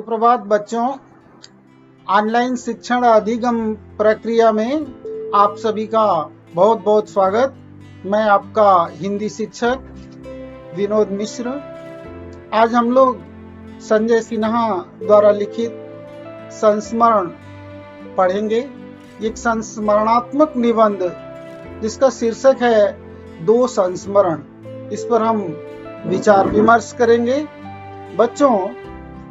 सुप्रभात बच्चों। ऑनलाइन शिक्षण अधिगम प्रक्रिया में आप सभी का बहुत बहुत स्वागत। मैं आपका हिंदी शिक्षक विनोद मिश्र। आज हम लोग संजय सिन्हा द्वारा लिखित संस्मरण पढ़ेंगे। एक संस्मरणात्मक निबंध जिसका शीर्षक है दो संस्मरण। इस पर हम विचार विमर्श करेंगे। बच्चों,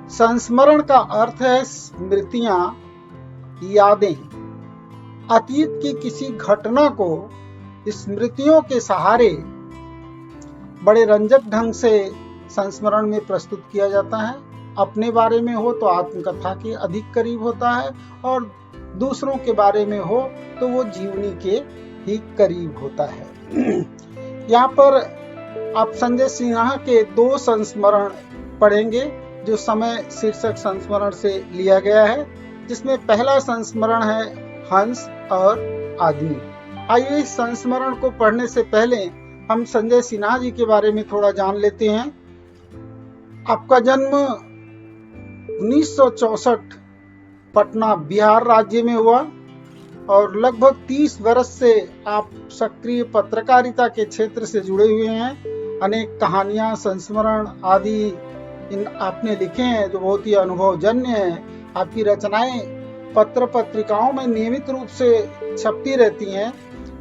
संस्मरण का अर्थ है स्मृतियां, यादें। अतीत की किसी घटना को स्मृतियों के सहारे बड़े रंजक ढंग से संस्मरण में प्रस्तुत किया जाता है। अपने बारे में हो तो आत्मकथा के अधिक करीब होता है, और दूसरों के बारे में हो तो वो जीवनी के ही करीब होता है। यहाँ पर आप संजय सिन्हा के दो संस्मरण पढ़ेंगे जो समय शीर्षक संस्मरण से लिया गया है, जिसमें पहला संस्मरण है हंस और आदमी। आइए इस संस्मरण को पढ़ने से पहले हम संजय सिन्हा जी के बारे में थोड़ा जान लेते हैं। आपका जन्म 1964 पटना बिहार राज्य में हुआ और लगभग 30 वर्ष से आप सक्रिय पत्रकारिता के क्षेत्र से जुड़े हुए हैं। अनेक कहानियां, संस्मरण आदि आपने लिखे हैं जो बहुत ही अनुभवजन्य हैं। आपकी रचनाएं पत्र पत्रिकाओं में नियमित रूप से छपती रहती हैं।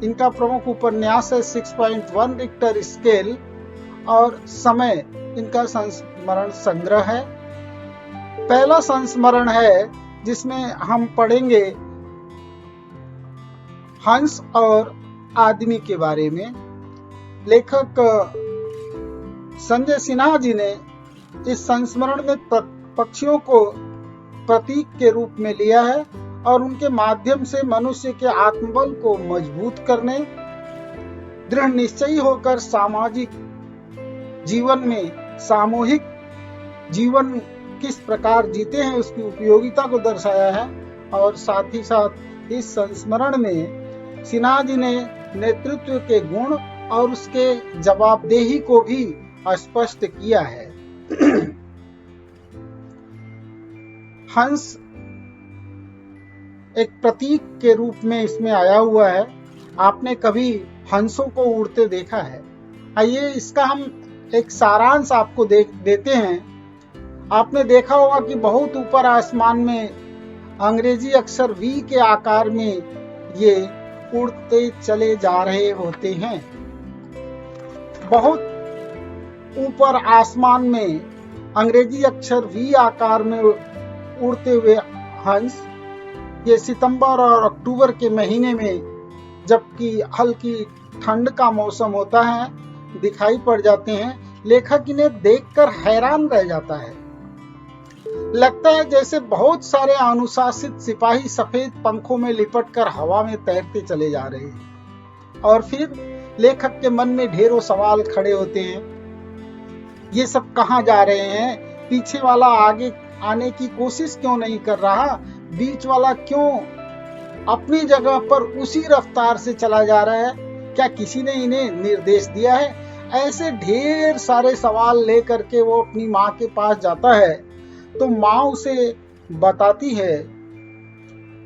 इनका प्रमुख उपन्यास है 6.1 रिक्टर स्केल और समय इनका संस्मरण संग्रह है। पहला संस्मरण है जिसमें हम पढ़ेंगे हंस और आदमी के बारे में। लेखक संजय सिन्हा जी ने इस संस्मरण में पक्षियों को प्रतीक के रूप में लिया है और उनके माध्यम से मनुष्य के आत्मबल को मजबूत करने, दृढ़ निश्चयी होकर सामाजिक जीवन में सामूहिक जीवन किस प्रकार जीते हैं उसकी उपयोगिता को दर्शाया है। और साथ ही साथ इस संस्मरण में सिन्हा जी ने नेतृत्व के गुण और उसके जवाबदेही को भी स्पष्ट किया है। हंस एक प्रतीक के रूप में इसमें आया हुआ है। आपने कभी हंसों को उड़ते देखा है? आइए इसका हम एक सारांश आपको देते हैं। आपने देखा होगा कि बहुत ऊपर आसमान में अंग्रेजी अक्षर V के आकार में ये उड़ते चले जा रहे होते हैं। बहुत ऊपर आसमान में अंग्रेजी अक्षर V आकार में उड़ते हुए हंस ये सितंबर और अक्टूबर के महीने में, जबकि हल्की ठंड का मौसम होता है, दिखाई पड़ जाते हैं। लेखक इन्हें देखकर हैरान रह जाता है। लगता है जैसे बहुत सारे अनुशासित सिपाही सफेद पंखों में लिपटकर हवा में तैरते चले जा रहे हैं। और फिर लेखक के मन में ढेरों सवाल खड़े होते हैं। ये सब कहाँ जा रहे हैं? पीछे वाला आगे आने की कोशिश क्यों नहीं कर रहा? बीच वाला क्यों अपनी जगह पर उसी रफ्तार से चला जा रहा है? क्या किसी ने इन्हें निर्देश दिया है? ऐसे ढेर सारे सवाल लेकर के वो अपनी माँ के पास जाता है, तो माँ उसे बताती है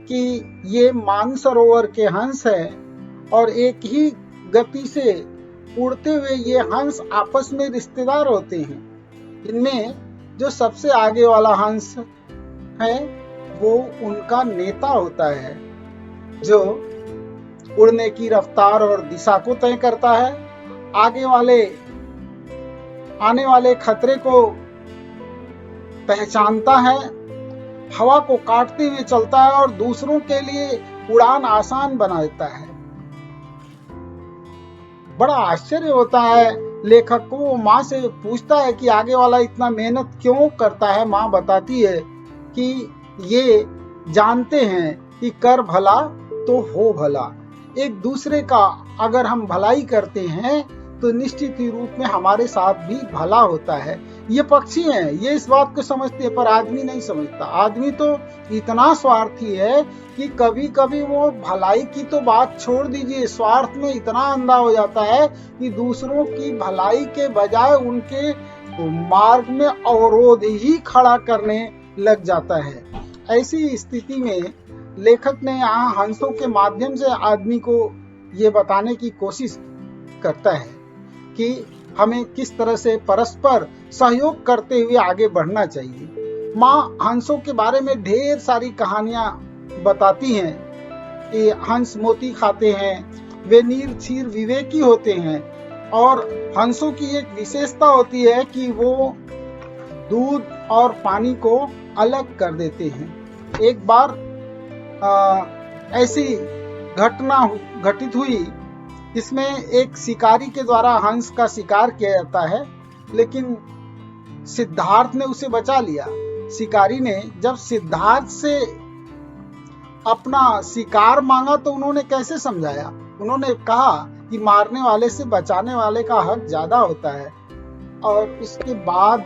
कि ये मानसरोवर के हंस हैं और एक ही गति से उड़ते हुए ये हंस आपस में रिश्तेदार होते हैं। इनमें जो सबसे आगे वाला हंस है वो उनका नेता होता है, जो उड़ने की रफ्तार और दिशा को तय करता है। आने वाले खतरे को पहचानता है, हवा को काटते हुए चलता है और दूसरों के लिए उड़ान आसान बना देता है। बड़ा आश्चर्य होता है लेखक को। वो माँ से पूछता है कि आगे वाला इतना मेहनत क्यों करता है। माँ बताती है कि ये जानते हैं कि कर भला तो हो भला। एक दूसरे का अगर हम भलाई करते हैं तो निश्चित ही रूप में हमारे साथ भी भला होता है। ये पक्षी हैं, ये इस बात को समझते हैं, पर आदमी नहीं समझता। आदमी तो इतना स्वार्थी है कि कभी कभी वो भलाई की तो बात छोड़ दीजिए, स्वार्थ में इतना अंधा हो जाता है कि दूसरों की भलाई के बजाय उनके मार्ग में अवरोध ही खड़ा करने लग जाता है। ऐसी स्थिति में लेखक ने यहाँ हंसों के माध्यम से आदमी को ये बताने की कोशिश करता है कि हमें किस तरह से परस्पर सहयोग करते हुए आगे बढ़ना चाहिए। माँ हंसों के बारे में ढेर सारी कहानियां बताती हैं कि हंस मोती खाते हैं, वे नीर क्षीर विवेकी होते हैं, और हंसों की एक विशेषता होती है कि वो दूध और पानी को अलग कर देते हैं। एक बार ऐसी घटना घटित हुई, इसमें एक शिकारी के द्वारा हंस का शिकार किया जाता है, लेकिन सिद्धार्थ ने उसे बचा लिया। शिकारी ने जब सिद्धार्थ से अपना शिकार मांगा तो उन्होंने कैसे समझाया? उन्होंने कहा कि मारने वाले से बचाने वाले का हक ज्यादा होता है। और उसके बाद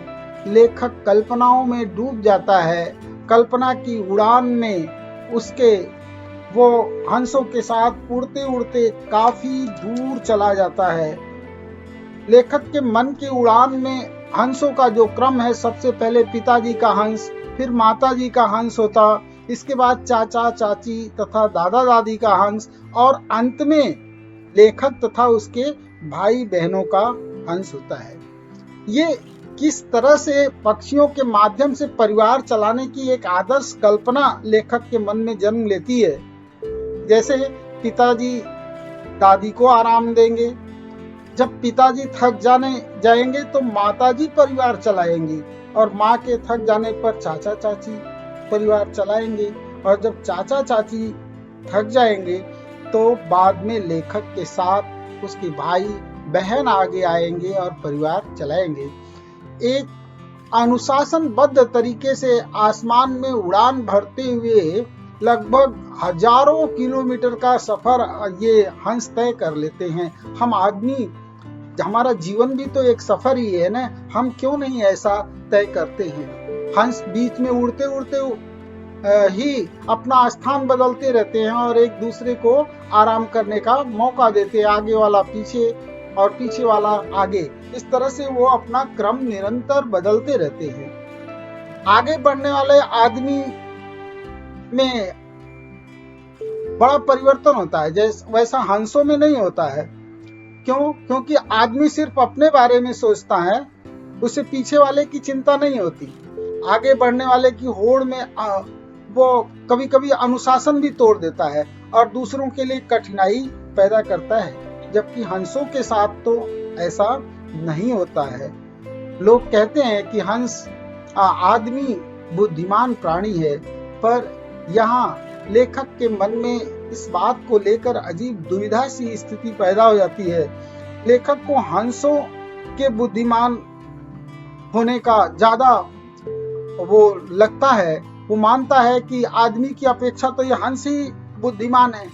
लेखक कल्पनाओं में डूब जाता है। कल्पना की उड़ान में उसके वो हंसों के साथ उड़ते उड़ते काफी दूर चला जाता है। लेखक के मन की उड़ान में हंसों का जो क्रम है, सबसे पहले पिताजी का हंस, फिर माताजी का हंस होता, इसके बाद चाचा चाची तथा दादा दादी का हंस, और अंत में लेखक तथा उसके भाई बहनों का हंस होता है। ये किस तरह से पक्षियों के माध्यम से परिवार चलाने की एक आदर्श कल्पना लेखक के मन में जन्म लेती है। जैसे पिताजी दादी को आराम देंगे, जब पिताजी थक जाएंगे तो माताजी परिवार चलाएंगी, और माँ के थक जाने पर चाचा चाची परिवार चलाएंगे, और जब चाचा चाची थक जाएंगे तो बाद में लेखक के साथ उसके भाई बहन आगे आएंगे और परिवार चलाएंगे। एक अनुशासनबद्ध तरीके से आसमान में उड़ान भरते हुए लगभग हजारों किलोमीटर का सफर ये हंस तय कर लेते हैं। हम आदमी, हमारा जीवन भी तो एक सफर ही है ना, हम क्यों नहीं ऐसा तय करते हैं? हंस बीच में उड़ते उड़ते ही अपना स्थान बदलते रहते हैं और एक दूसरे को आराम करने का मौका देते हैं। आगे वाला पीछे और पीछे वाला आगे, इस तरह से वो अपना क्रम निरंतर बदलते रहते हैं। आगे बढ़ने वाले आदमी में बड़ा परिवर्तन होता है, जैसे वैसा हंसों में नहीं होता है। क्यों? क्योंकि आदमी सिर्फ अपने बारे में सोचता है, उसे पीछे वाले की चिंता नहीं होती। आगे बढ़ने वाले की होड़ में वो कभी कभी अनुशासन भी तोड़ देता है और दूसरों के लिए कठिनाई पैदा करता है, जबकि हंसों के साथ तो ऐसा नहीं होता है। लोग कहते हैं कि हंस आदमी बुद्धिमान प्राणी है, पर यहाँ लेखक के मन में इस बात को लेकर अजीब दुविधा सी स्थिति पैदा हो जाती है। लेखक को हंसों के बुद्धिमान होने का ज्यादा वो लगता है। वो मानता है कि आदमी की अपेक्षा तो ये हंस ही बुद्धिमान है।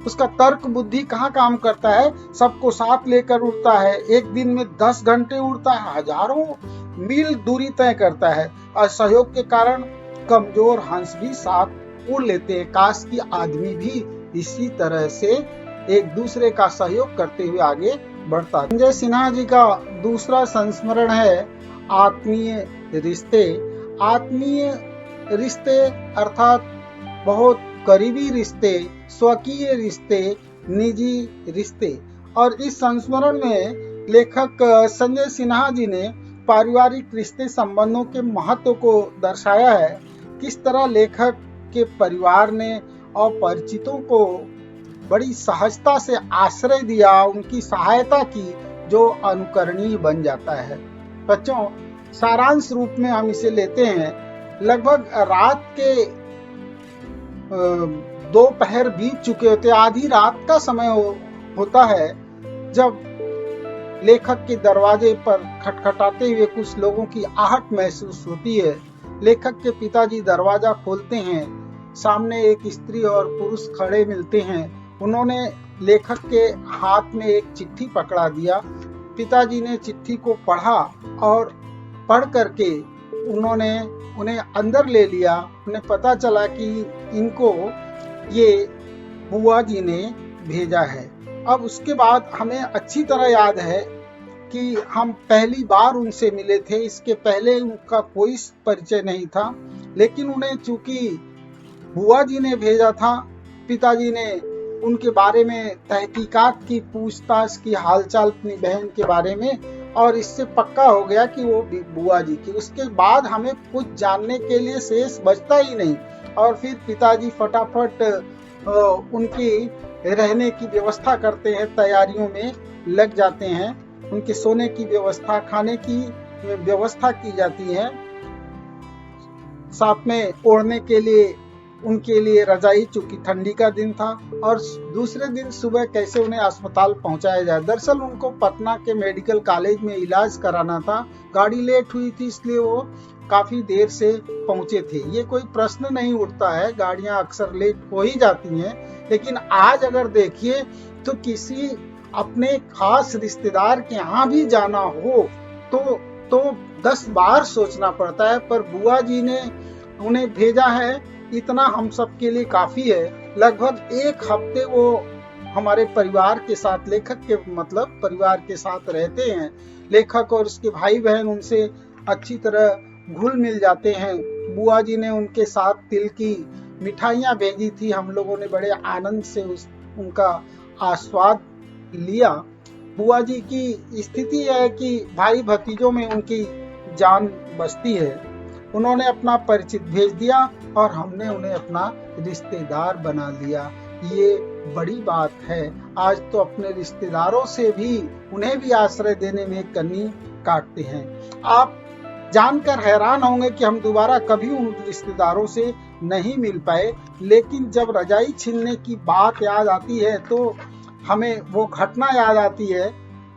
उसका तर्क बुद्धि कहाँ काम करता है? सबको साथ लेकर उड़ता है, एक दिन में 10 घंटे उड़ता है, हजारों मील दूरी तय करता है, और सहयोग के कारण कमजोर हंस भी साथ उड़ लेते हैं। काश की आदमी भी इसी तरह से एक दूसरे का सहयोग करते हुए आगे बढ़ता है। संजय सिन्हा जी का दूसरा संस्मरण है आत्मीय रिश्ते। आत्मीय रिश्ते अर्थात बहुत करीबी रिश्ते, स्वकीय रिश्ते, निजी रिश्ते। और इस संस्मरण में लेखक संजय सिन्हा जी ने पारिवारिक रिश्ते संबंधों के महत्व को दर्शाया है। किस तरह लेखक के परिवार ने अपरिचितों को बड़ी सहजता से आश्रय दिया, उनकी सहायता की, जो अनुकरणीय बन जाता है। बच्चों, सारांश रूप में हम इसे लेते हैं। लगभग रात के दोपहर बीत चुके होते, आधी रात का समय होता है, जब लेखक के दरवाजे पर खटखटाते हुए कुछ लोगों की आहट महसूस होती है। लेखक के पिताजी दरवाजा खोलते हैं। सामने एक स्त्री और पुरुष खड़े मिलते हैं। उन्होंने लेखक के हाथ में एक चिट्ठी पकड़ा दिया। पिताजी ने चिट्ठी को पढ़ा और पढ़ करके उन्होंने उन्हें अंदर ले लिया। उन्हें पता चला कि इनको ये बुआ जी ने भेजा है। अब उसके बाद हमें अच्छी तरह याद है कि हम पहली बार उनसे मिले थे, इसके पहले उनका कोई परिचय नहीं था। लेकिन उन्हें चूंकि बुआ जी ने भेजा था, पिताजी ने उनके बारे में तहकीकात की, पूछताछ की, हालचाल अपनी बहन के बारे में, और इससे पक्का हो गया कि वो बुआ जी की। उसके बाद हमें कुछ जानने के लिए शेष बचता ही नहीं, और फिर पिताजी फटाफट उनकी रहने की व्यवस्था करते हैं, तैयारियों में लग जाते हैं। उनके सोने की व्यवस्था, खाने की व्यवस्था की जाती है, साथ में ओढ़ने के लिए उनके लिए रजाई, चूंकि ठंडी का दिन था, और दूसरे दिन सुबह कैसे उन्हें अस्पताल पहुंचाया जाए। दरअसल उनको पटना के मेडिकल कॉलेज में इलाज कराना था, गाड़ी लेट हुई थी इसलिए वो काफी देर से पहुंचे थे। ये कोई प्रश्न नहीं उठता है, गाड़ियां अक्सर लेट हो ही जाती हैं। लेकिन आज अगर देखिए तो किसी अपने खास रिश्तेदार के यहाँ भी जाना हो तो 10 बार सोचना पड़ता है, पर बुआ जी ने उन्हें भेजा है, इतना हम सब के लिए काफी है। लगभग 1 हफ्ते वो हमारे परिवार के साथ, लेखक के मतलब परिवार के साथ रहते हैं। लेखक और उसके भाई बहन उनसे अच्छी तरह घुल मिल जाते हैं। बुआ जी ने उनके साथ तिल की मिठाइयाँ भेजी थी, हम लोगों ने बड़े आनंद से उनका आस्वाद लिया। बुआ जी की स्थिति है कि भाई भतीजों में उनकी जान बसती है। उन्होंने अपना परिचित भेज दिया और हमने उन्हें अपना रिश्तेदार बना लिया। ये बड़ी बात है। आज तो अपने रिश्तेदारों से भी, उन्हें भी आश्रय देने में कमी काटते हैं। आप जानकर हैरान होंगे कि हम दोबारा कभी उन रिश्तेदारों से नहीं मिल पाए। लेकिन जब रजाई छीनने की बात याद आती है तो हमें वो घटना याद आती है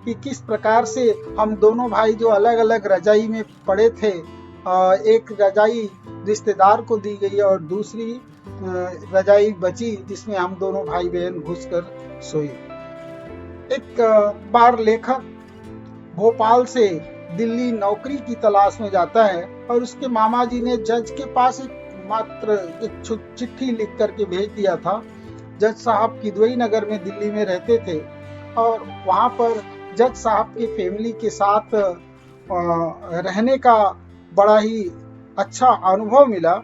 कि किस प्रकार से हम दोनों भाई जो अलग अलग रजाई में पड़े थे, एक रजाई रिश्तेदार को दी गई और दूसरी रजाई बची जिसमें हम दोनों भाई बहन घुसकर सोए। एक बार लेखक भोपाल से दिल्ली नौकरी की तलाश में जाता है और उसके मामा जी ने जज के पास एक चिट्ठी लिख करके भेज दिया था। जज साहब किदवई नगर में दिल्ली में रहते थे और वहां पर जज साहब की फैमिली के साथ रहने का बड़ा ही अच्छा अनुभव मिला।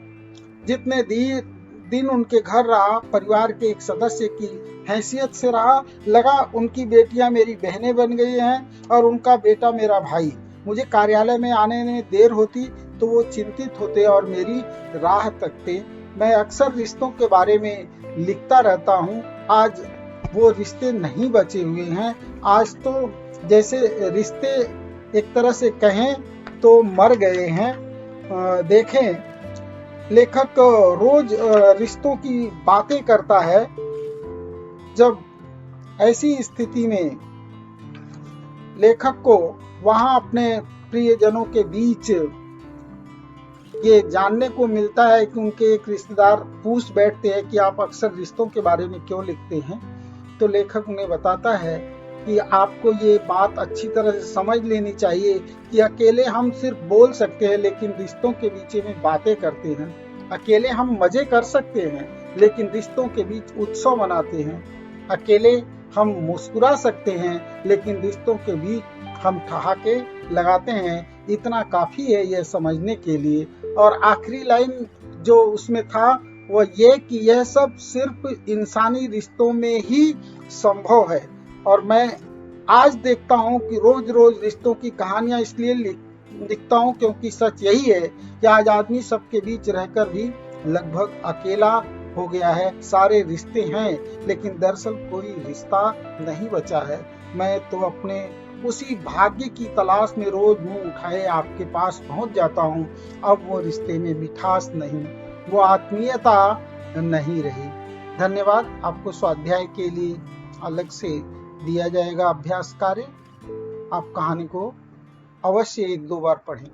जितने दिन उनके घर रहा, परिवार के एक सदस्य की हैसियत से रहा, लगा उनकी बेटियां मेरी बहनें बन गई हैं और उनका बेटा मेरा भाई। मुझे कार्यालय में आने में देर होती तो वो चिंतित होते और मेरी राह तकते। मैं अक्सर रिश्तों के बारे में लिखता रहता हूँ। आज वो रिश्ते नहीं बचे हुए हैं। आज तो जैसे रिश्ते एक तरह से कहें तो मर गए हैं। देखें, लेखक रोज रिश्तों की बातें करता है। जब ऐसी स्थिति में लेखक को वहां अपने प्रियजनों के बीच ये जानने को मिलता है कि उनके एक रिश्तेदार पूछ बैठते हैं कि आप अक्सर रिश्तों के बारे में क्यों लिखते हैं, तो लेखक उन्हें बताता है कि आपको ये बात अच्छी तरह से समझ लेनी चाहिए कि अकेले हम सिर्फ बोल सकते हैं लेकिन रिश्तों के बीच में बातें करते हैं। अकेले हम मजे कर सकते हैं लेकिन रिश्तों के बीच उत्सव मनाते हैं। अकेले हम मुस्कुरा सकते हैं लेकिन रिश्तों के बीच हम ठहाके लगाते हैं। इतना काफी है यह समझने के लिए। और आखिरी लाइन जो उसमें था वो ये कि यह सब सिर्फ इंसानी रिश्तों में ही संभव है। और मैं आज देखता हूँ कि रोज रोज रिश्तों की कहानियां इसलिए लिखता हूँ क्योंकि सच यही है कि आज आदमी सबके बीच रहकर भी लगभग अकेला हो गया है। सारे रिश्ते हैं लेकिन दरअसल कोई रिश्ता नहीं बचा है। मैं तो अपने उसी भाग्य की तलाश में रोज मुंह उठाए आपके पास पहुंच जाता हूं। अब वो रिश्ते में मिठास नहीं, वो आत्मीयता नहीं रही। धन्यवाद। आपको स्वाध्याय के लिए अलग से दिया जाएगा अभ्यास कार्य। आप कहानी को अवश्य 1-2 बार पढ़ें।